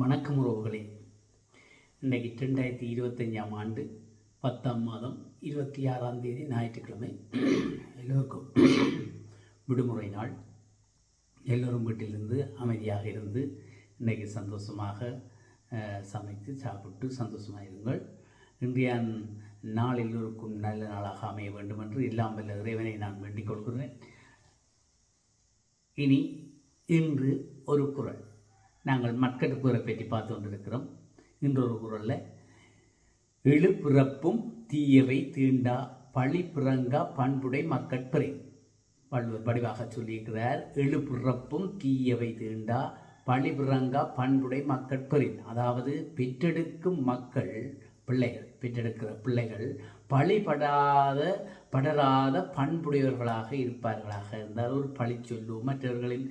வணக்கம் உறவுகளே. இன்றைக்கு 2025ஆம் ஆண்டு 10ஆம் மாதம் 26ஆம் தேதி ஞாயிற்றுக்கிழமை. எல்லோருக்கும் விடுமுறை நாள். எல்லோரும் வீட்டிலிருந்து அமைதியாக இருந்து இன்றைக்கு சந்தோஷமாக சமைத்து சாப்பிட்டு சந்தோஷமாக இருங்கள். இன்றைய நாள் எல்லோருக்கும் நல்ல நாளாக அமைய வேண்டும் என்று எல்லாம் வல்ல இறைவனை நான் வேண்டிக் கொள்கிறேன். இன்று ஒரு குறள். நாங்கள் மக்கட்புரை பற்றி பார்த்து கொண்டிருக்கிறோம். இன்றொரு குறளில் எழுப்பிறப்பும் தீயவை தீண்டா பழி பிறங்கா பண்புடை மக்கட்பெறை. வள்ளுவர் வடிவாக சொல்லியிருக்கிறார். எழுப்பிறப்பும் தீயவை தீண்டா பழி பிறங்கா பண்புடை மக்கட்பெறை. அதாவது பெற்றெடுக்கும் மக்கள் பெற்றெடுக்கிற பிள்ளைகள் படராத பண்புடையவர்களாக இருப்பார்களாக இருந்தால் ஒரு பழி சொல்லோ மற்றவர்களின்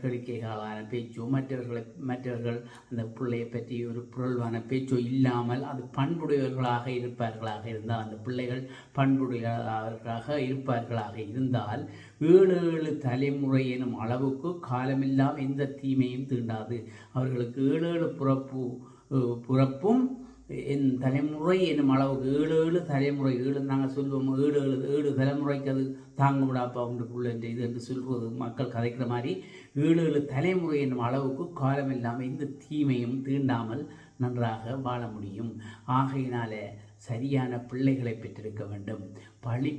கெடுக்கைகளான பேச்சோ மற்றவர்கள் அந்த பிள்ளையை பற்றி ஒரு புரள்வான பேச்சோ இல்லாமல் அது பண்புடையவர்களாக இருப்பார்களாக இருந்தால் அந்த பிள்ளைகள் பண்புடையவர்களாக இருப்பார்களாக இருந்தால் 7 தலைமுறை எனும் அளவுக்கு காலமெல்லாம் எந்த தீமையும் தீண்டாது. அவர்களுக்கு 7 புறப்பும் என் தலைமுறை என்னும் அளவுக்கு 7 தலைமுறை 7 நாங்கள் சொல்லுவோம். 7 தலைமுறைக்கு அது தாங்க விடாப்பா உண்டு புள்ள இது என்று சொல்வது மக்கள் கதைக்கிற மாதிரி 7 தலைமுறை என்னும் அளவுக்கு காலம் இல்லாமல் இந்த தீமையும் தீண்டாமல் நன்றாக வாழ முடியும். ஆகையினால சரியான பிள்ளைகளை பெற்றிருக்க வேண்டும்.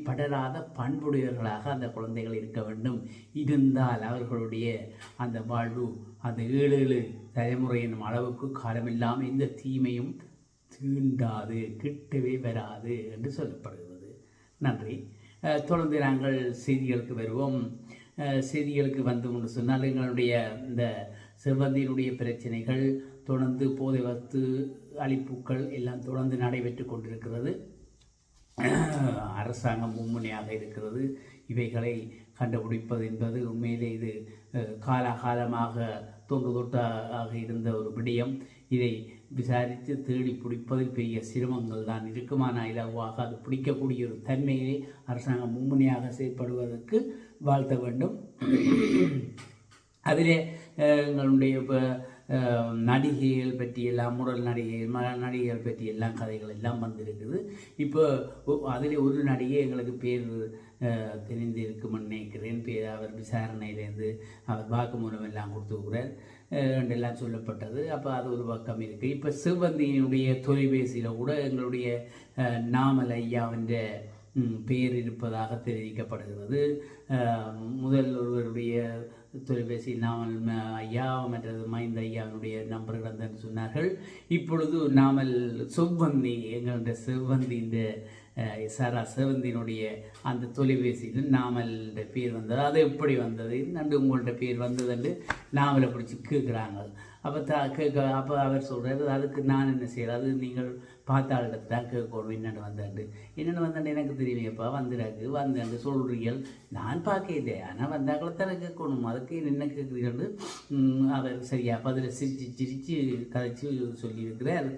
படராத பண்புடையவர்களாக அந்த குழந்தைகள் இருக்க வேண்டும். இருந்தால் அவர்களுடைய அந்த வாழ்வு அந்த 7 தலைமுறை என்னும் அளவுக்கு காலமில்லாமல் இந்த தீமையும் தீண்டாது, கிட்டவே வராது என்று சொல்லப்படுகிறது. நன்றி. தொடர்ந்து நாங்கள் செய்திகளுக்கு வருவோம். செய்திகளுக்கு வந்து சொன்னால் எங்களுடைய இந்த செவ்வந்தியினுடைய பிரச்சனைகள் தொடர்ந்து போதை வஸ்து அழிப்புக்கள் எல்லாம் தொடர்ந்து நடைபெற்று கொண்டிருக்கிறது. அரசாங்கம் மும்முனையாக இருக்கிறது. இவைகளை கண்டுபிடிப்பது என்பது உண்மையிலே இது காலகாலமாக தொன்றுதொட்டாக இருந்த ஒரு விடயம். இதை விசாரித்து தேடி பிடிப்பதில் பெரிய சிரமங்கள் தான் இருக்குமானால் இலவாக அது பிடிக்கக்கூடிய ஒரு தன்மையிலே அரசாங்கம் மும்முனையாக செயல்படுவதற்கு வாழ்த்த வேண்டும். அதிலே எங்களுடைய நடிகைகள் பற்றியெல்லாம் முரல் நடிகைகள் பற்றியெல்லாம் கதைகள் எல்லாம் வந்திருக்குது. இப்போ அதில் ஒரு நடிகை எங்களுக்கு பேர் தெரிந்திருக்கும்னு நினைக்கிறேன். அவர் விசாரணையிலேருந்து அவர் வாக்குமூலம் எல்லாம் கொடுத்துருக்கிறார் என்றெல்லாம் சொல்லப்பட்டது. அப்போ அது ஒரு பக்கம் இருக்குது. இப்போ சிவந்தியினுடைய தொலைபேசியில் கூட எங்களுடைய நாமல் ஐயாவின் பெயர் இருப்பதாக தெரிவிக்கப்படுகிறது. முதல் ஒருவருடைய தொலைபேசி நாமல் ஐயா மற்றது மைந்த ஐயாவினுடைய நம்பர் கிடந்தன்னு சொன்னார்கள். இப்பொழுது நாமல் செவ்வந்தி எங்களுடைய செவ்வந்தி இந்த செவந்தியினுடைய அந்த தொலைபேசியில் நாமல் பேர் வந்தது. அது எப்படி வந்தது நண்டு உங்கள்கிட்ட பேர் வந்ததுன்னு நாமலை பிடிச்சி கேட்குறாங்க. அப்போ அவர் சொல்கிறார், அதுக்கு நான் என்ன செய்கிறேன், அது நீங்கள் பார்த்தாள்கிட்ட தான் கேட்கணும் என்னென்னு வந்தாண்டு எனக்கு தெரியுமேப்பா வந்துடாக்கு வந்தாண்டு சொல்கிறீர்கள். நான் பார்க்கதே ஆனால் வந்தாக்களை தானே கேட்கணும், அதுக்கு என்ன கேட்குறீர்கள் அவர் சரியா பதில் சிரித்து கதைச்சி சொல்லியிருக்கிறார்.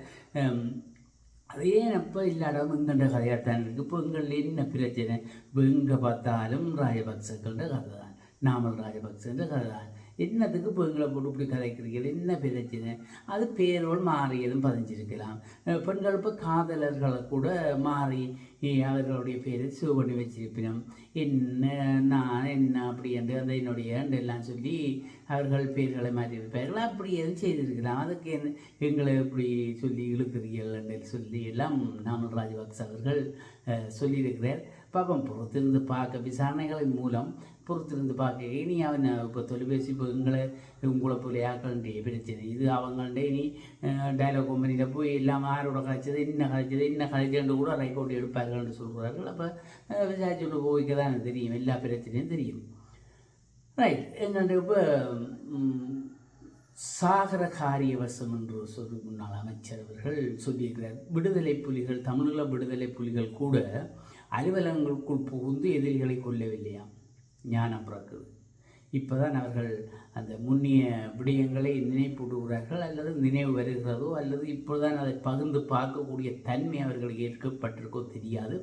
அதே அப்போ இல்லாடம் எங்கண்ட கதையாகத்தான் இருக்குது. இப்போ எங்களில் என்ன பிரச்சனை? இப்போ எங்கே பார்த்தாலும் ராஜபக்சர்கள்ட கதை தான், நாமல் ராஜபக்சன்ற கதை தான். என்னத்துக்கு இப்போ எங்களை போட்டு இப்படி கதைக்கிறீர்கள், என்ன பிரச்சனை? அது பேரோடு மாறியதும் பதிஞ்சிருக்கலாம். பெண்கள் இப்போ காதலர்களை கூட மாறி அவர்களுடைய பேரை சேவ் பண்ணி வச்சிருப்பினோம். என்ன நான் என்ன அப்படி என்று அந்த என்னுடைய எல்லாம் சொல்லி அவர்கள் பேர்களை மாற்றியிருப்பார்கள். அப்படி எதுவும் செய்திருக்கலாம். அதுக்கு எங்களை எப்படி சொல்லி இழுக்கிறீர்கள் என்று சொல்லி எல்லாம் நாமல் ராஜபக்ச அவர்கள் சொல்லியிருக்கிறார். பாப்பம் பொறுத்திருந்து பார்க்க விசாரணைகளின் மூலம் பொறுத்திருந்து பார்க்க இனி அவன் இப்போ தொலைபேசி இப்போ உங்களை போல ஆக்கள்கிட்ட பிரச்சனை இது அவங்கள்ட்ட இனி டைலாக் கம்பெனியில் போய் எல்லாம் யாரோட கதைச்சது என்ன கதைச்சது கூட ரெக்கார்டு எடுப்பார்கள்னு சொல்கிறார்கள். அப்போ விசாரிச்சுட்டு போய்க்க தான் எனக்கு தெரியும், எல்லா பிரச்சனையும் தெரியும். ரைட். எங்கள்கிட்ட இப்போ சாகர காரியவசம் என்று சொல்லி முன்னாள் அமைச்சர் அவர்கள் சொல்லியிருக்கிறார். விடுதலை புலிகள் தமிழீழ விடுதலை புலிகள் கூட அலுவலகங்களுக்குள் புகுந்து எதிரிகளை கொல்லவில்லையாம். ஞானம் பிறக்குது. இப்போ தான் அவர்கள் அந்த முன்னிய விடயங்களை நினைப்பூட்டுகிறார்கள், அல்லது நினைவு வருகிறதோ அல்லது இப்போதான் அதை பகிர்ந்து பார்க்கக்கூடிய தன்மை அவர்களுக்கு ஏற்கப்பட்டிருக்கோ தெரியாது.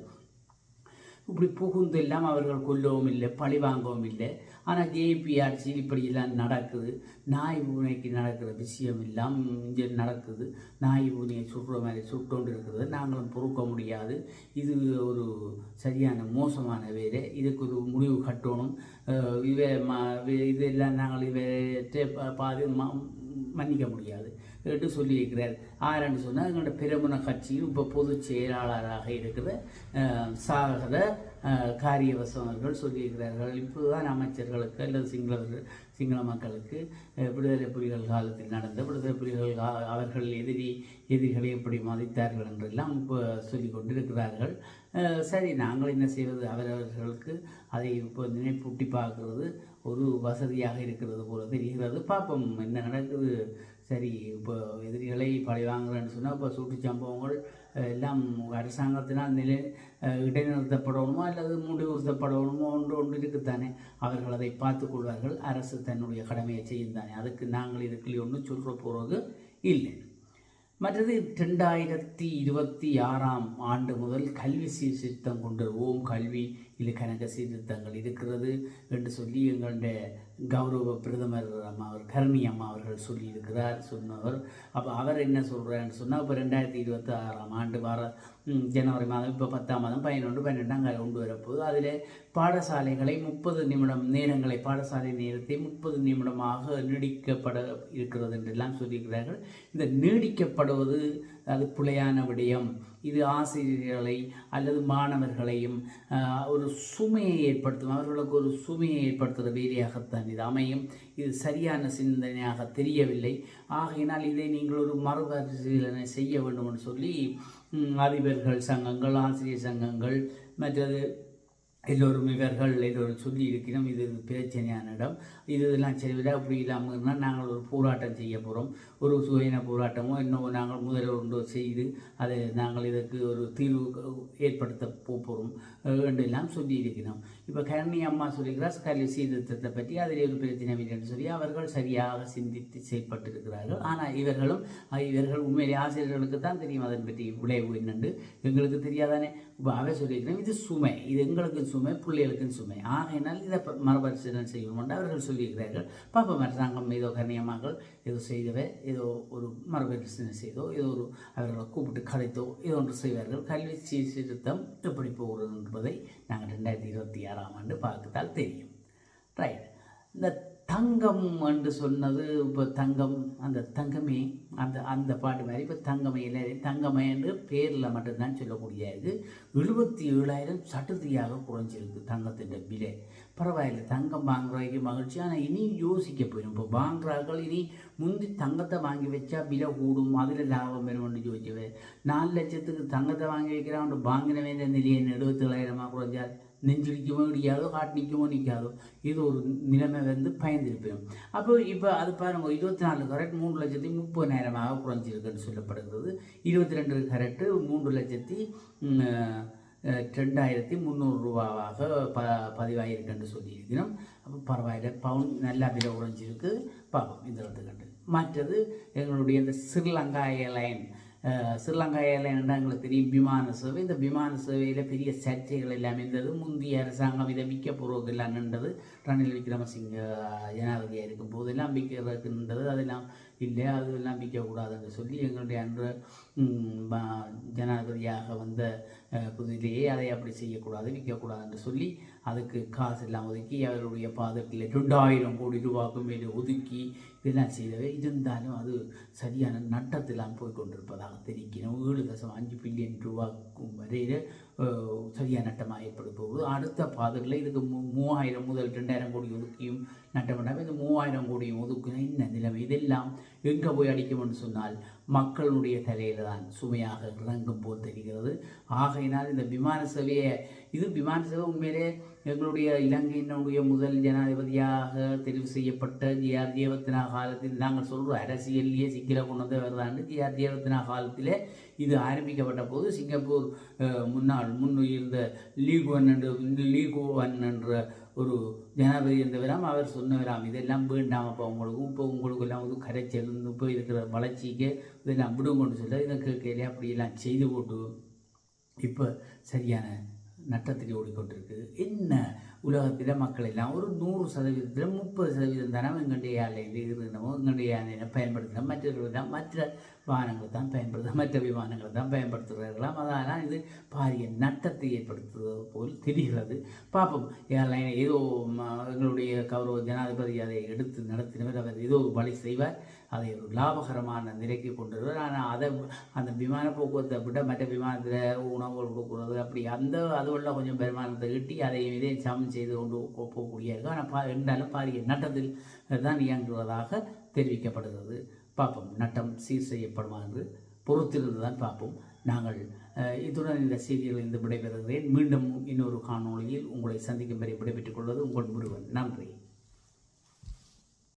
இப்படி புகுந்து எல்லாம் அவர்கள் கொல்லவும் இல்லை, பழி வாங்கவும் இல்லை. ஆனால் ஜேபி ஆட்சியில் இப்படியெல்லாம் நடக்குது. நாய் பூனைக்கு நடக்கிற விஷயம் எல்லாம் இங்கே நடக்குது. நாய் பூனையை சுடுற மாதிரி சுட்டோண்டு இருக்கிறது நாங்களும் பொறுக்க முடியாது. இது ஒரு சரியான மோசமான வேலை. இதுக்கு ஒரு முடிவு கட்டணும். இதெல்லாம் நாங்கள் இவற்றை பாதி மன்னிக்க முடியாது என்று சொல்லியிருக்கிறார். ஆரன்னு சொன்னால் எங்களோட பிரமுன கட்சியும் இப்போ பொதுச் செயலாளராக இருக்கிற சாகர காரியவசம் அவர்கள் சொல்லியிருக்கிறார்கள். இப்போதான் அமைச்சர்களுக்கு அல்லது சிங்கள மக்களுக்கு விடுதலை புலிகள் காலத்தில் நடந்த விடுதலை புலிகள் அவர்கள் எதிரிகளை எப்படி மதித்தார்கள் என்றெல்லாம் இப்போ சொல்லி கொண்டிருக்கிறார்கள். சரி, நாங்கள் என்ன செய்வது? அவரவர்களுக்கு அதை இப்போ நினைப்பூட்டி பார்க்கறது ஒரு வசதியாக இருக்கிறது போல தெரிகிறது. பார்ப்போம் என்ன நடக்குது. சரி, இப்போ எதிரிகளை பழி வாங்குறேன்னு சொன்னால் இப்போ சூட்டு சம்பவங்கள் எல்லாம் அரசாங்கத்தினால் இடைநிறுத்தப்படணுமோ அல்லது முடிவுறுத்தப்படணுமோ ஒன்று இருக்குத்தானே. அவர்கள் அதை பார்த்து கொள்வார்கள். அரசு தன்னுடைய கடமையை செய்யும் தானே. அதுக்கு நாங்கள் இதுக்குள்ளே ஒன்றும் சொல்கிற போகிறது இல்லை. மற்றது 2026 ஆண்டு முதல் கல்வி சீர்திருத்தம் கொண்டு கல்வி இல்லை கணக்க சீர்திருத்தங்கள் இருக்கிறது என்று சொல்லி எங்களுடைய கௌரவ பிரதமர் அவர் கருணி அம்மா அவர்கள் சொன்னவர். அப்போ அவர் என்ன சொல்கிறான்னு சொன்னால், இப்போ 2026 ஆண்டு ஜனவரி மாதம் இப்போ 10ஆம் மாதம் 11, 12 கொண்டு வரப்போகுது. அதில் பாடசாலைகளை 30 நிமிடம் நேரங்களை பாடசாலை நேரத்தை 30 நிமிடமாக நீடிக்கப்பட இருக்கிறது என்றெல்லாம் சொல்லியிருக்கிறார்கள். இந்த நீடிக்கப்படுவது அது பிழையான விடயம். இது ஆசிரியர்களை அல்லது மாணவர்களையும் ஒரு சுமையை ஏற்படுத்தும். அவர்களுக்கு ஒரு சுமையை ஏற்படுத்துகிற வேலையாகத்தான் இது அமையும். இது சரியான சிந்தனையாக தெரியவில்லை. ஆகையினால் இதை நீங்கள் ஒரு மறுபரிசீலனை செய்ய வேண்டும் என்று சொல்லி அதிபர்கள் சங்கங்கள், ஆசிரியர் சங்கங்கள், மற்றது எல்லோரும் எல்லோரும் சொல்லி இருக்கிறோம். இது பிரச்சனையான இடம். இதெல்லாம் சரிவிட அப்படி இல்லாமல் இருந்தால் நாங்கள் ஒரு போராட்டம் செய்ய போகிறோம். ஒரு சுயன போராட்டமோ இன்னும் நாங்கள் முதல்வரோ செய்து அதை நாங்கள் இதற்கு ஒரு தீர்வு ஏற்படுத்த போகிறோம் என்றெல்லாம் சொல்லி இருக்கிறோம். இப்போ கருணி அம்மா சொல்லிக்கிறார் கல்வி சீர்திருத்தத்தை பற்றி. அதில் ஒரு பிரச்சனை இல்லைன்னு சொல்லி அவர்கள் சரியாக சிந்தித்து செயல்பட்டிருக்கிறார்கள். ஆனால் இவர்கள் உண்மையிலே ஆசிரியர்களுக்கு தான் தெரியும் அதன் பற்றி விளைவு என்னென்று. எங்களுக்கு தெரியாதானே. இப்போ அவை சொல்லியிருக்கிறோம் இது சுமை, இது எங்களுக்கு சுமை, பிள்ளைகளுக்கும் சுமை. ஆகையினால் இதை மறுபரிசீலனை செய்யணும் அவர்கள் சொல்லியிருக்கிறார்கள். பாப்பம் அரசாங்கம் ஏதோ கண்ணியமாக ஏதோ செய்தவை, ஏதோ ஒரு மறுபரிசீலனை செய்தோ, ஏதோ ஒரு அவர்களை கூப்பிட்டு கலைத்தோ ஏதோ ஒன்று செய்வார்கள். கல்வி சீர்திருத்தம் எப்படி போகிறது என்பதை நாங்கள் 2026 ஆண்டு பார்த்தால் தெரியும். ரைட். இந்த தங்கம் என்று சொன்னது இப்போ தங்கம், அந்த தங்கமே அந்த பாட்டு மாதிரி இப்போ தங்கமே இல்லை. தங்கமே என்று பேரில் மட்டும்தான் சொல்லக்கூடிய இது 77,000 சட்டத்தியாக குறைஞ்சிருக்கு தங்கத்தின் விலை. பரவாயில்லை, தங்கம் வாங்குறதுக்கு மகிழ்ச்சி. ஆனால் இனி யோசிக்க போயிடும். இப்போ வாங்குறார்கள் இனி முந்தி தங்கத்தை வாங்கி வச்சா விலை கூடும், அதில் லாபம் வேணும்னு யோசிச்சவே 4 லட்சத்துக்கு தங்கத்தை வாங்கி வைக்கிறான். வாங்கின வேண்டிய நிலையை 77,000 குறைஞ்சால் நெஞ்சிடிக்குமோ இடிக்காதோ, காட்டு நிற்குமோ நிற்காதோ, இது ஒரு நிலைமை பயந்துருப்போம். அப்போ இப்போ அது பாருங்க, 24 கரெக்ட் 3,30,000 குறைஞ்சிருக்குன்னு சொல்லப்படுகிறது. 22 கரெக்டு 3,02,300 ரூபாவாக பதிவாயிருக்குன்னு சொல்லியிருக்கிறோம். அப்போ பரவாயில்ல, பவுன் நல்லா விலை குறைஞ்சிருக்கு. பார்ப்போம் இந்த இடத்துக்கு. மற்றது எங்களுடைய இந்த ஸ்ரீலங்கா ஏர்லைன் எங்களுக்கு தெரியும் விமான சேவை. இந்த விமான சேவையில் பெரிய சர்ச்சைகள் எல்லாமே இருந்தது. முந்தைய அரசாங்கம் இதை விற்க போகிறதெல்லாம் நின்றது. ரணில் விக்ரமசிங்க ஜனாதிபதியாக இருக்கும் போதெல்லாம் விற்கிறதுக்கு நின்றது. அதெல்லாம் இல்லை, அதெல்லாம் விற்கக்கூடாதுன்னு சொல்லி எங்களுடைய அன்று ஜனாதிபதியாக வந்த புதிலேயே அதை அப்படி செய்யக்கூடாது, விற்கக்கூடாதுன்னு சொல்லி அதுக்கு காசு எல்லாம் ஒதுக்கி அவருடைய பாதத்தில் 2,000 கோடி ரூபாய்க்கும் மேலே ஒதுக்கி இதெல்லாம் செய்தவை. இருந்தாலும் அது சரியான நட்டத்திலாம் போய்கொண்டிருப்பதாக தெரிவிக்கணும். 7.5 பில்லியன் ரூபாய்க்கும் வரையில் சரியான நட்டமாக ஏற்பட போகுது. அடுத்த பாதையில் இதுக்கு 3,000 முதல் 2,000 கோடி ஒதுக்கியும் நட்டம் பண்ணாமல் இந்த 3,000 கோடியும் ஒதுக்கினா இந்த நிலைமை. இதெல்லாம் எங்கே போய் அடிக்கும்னு சொன்னால் மக்களுடைய தலையில் தான் சுமையாக இறங்கும் போல் தெரிகிறது. ஆகையினால் இந்த விமான சேவையை விமான சேவை உண்மையிலே எங்களுடைய இலங்கையினுடைய முதல் ஜனாதிபதியாக தெரிவு செய்யப்பட்ட ஜிஆர் ஜெயவர்தனா காலத்தில் நாங்கள் சொல்கிறோம் அரசியல்லையே சிக்கலை கொண்டு வந்து வருதாண்டு. ஜிஆர் ஜெயவர்தனா காலத்தில் இது ஆரம்பிக்கப்பட்ட போது சிங்கப்பூர் முன்னுயிருந்த லீகோவன் என்ற ஒரு ஜனாதிபதி இருந்தவராம். அவர் சொன்னவராம் இதெல்லாம் வேண்டாம், அப்போ உங்களுக்கு எல்லாம் வந்து கரைச்சல் இப்போ இருக்கிற வளர்ச்சிக்கு இதெல்லாம் விடும் கொண்டு சொல்ல இதை கேட்கல அப்படியெல்லாம் செய்து போட்டு இப்போ சரியான நட்டத்தில் ஓடிக்கொண்டிருக்கு. என்ன உலகத்தில் மக்கள் எல்லாம் ஒரு 100% 30% தானே எங்களுடைய யானையில் இருந்தனமோ எங்களுடைய யானையை பயன்படுத்தினோம். மற்றவர்கள் மற்ற வாகனங்களை தான் பயன்படுத்த மற்ற விமானங்களை தான் பயன்படுத்துகிறார்களாம். அதனால் இது பாரிய நட்டத்தை ஏற்படுத்துவது போல் தெரிகிறது. பார்ப்போம். ஏர்லைன் ஏதோ எங்களுடைய கௌரவ ஜனாதிபதி அதை எடுத்து நடத்தினவர். அவர் ஏதோ வழி செய்வார், அதை ஒரு லாபகரமான நிலைக்கு கொண்டு வருவார். ஆனால் அதை அந்த விமான போக்குவரத்தை விட மற்ற விமானத்தில் உணவுகள் கொடுக்குறது அப்படி அதுவெல்லாம் கொஞ்சம் பெருமானத்தை ஈட்டி அதையும் இதையும் சமன் செய்து கொண்டு போகக்கூடிய இருக்கும். ஆனால் இருந்தாலும் பாரிய நட்டத்தில் தான் இயங்குவதாக தெரிவிக்கப்படுகிறது. பார்ப்போம், நட்டம் சீர் செய்யப்படுமா என்று பொறுத்திருந்து தான் பார்ப்போம். நாங்கள் இத்துடன் இந்த செய்திகளிலிருந்து விடைபெறுகிறேன். மீண்டும் இன்னொரு காணொளியில் உங்களை சந்திக்கும் வரை விடைபெற்றுக் கொள்வது உங்கள் முருகன். நன்றி.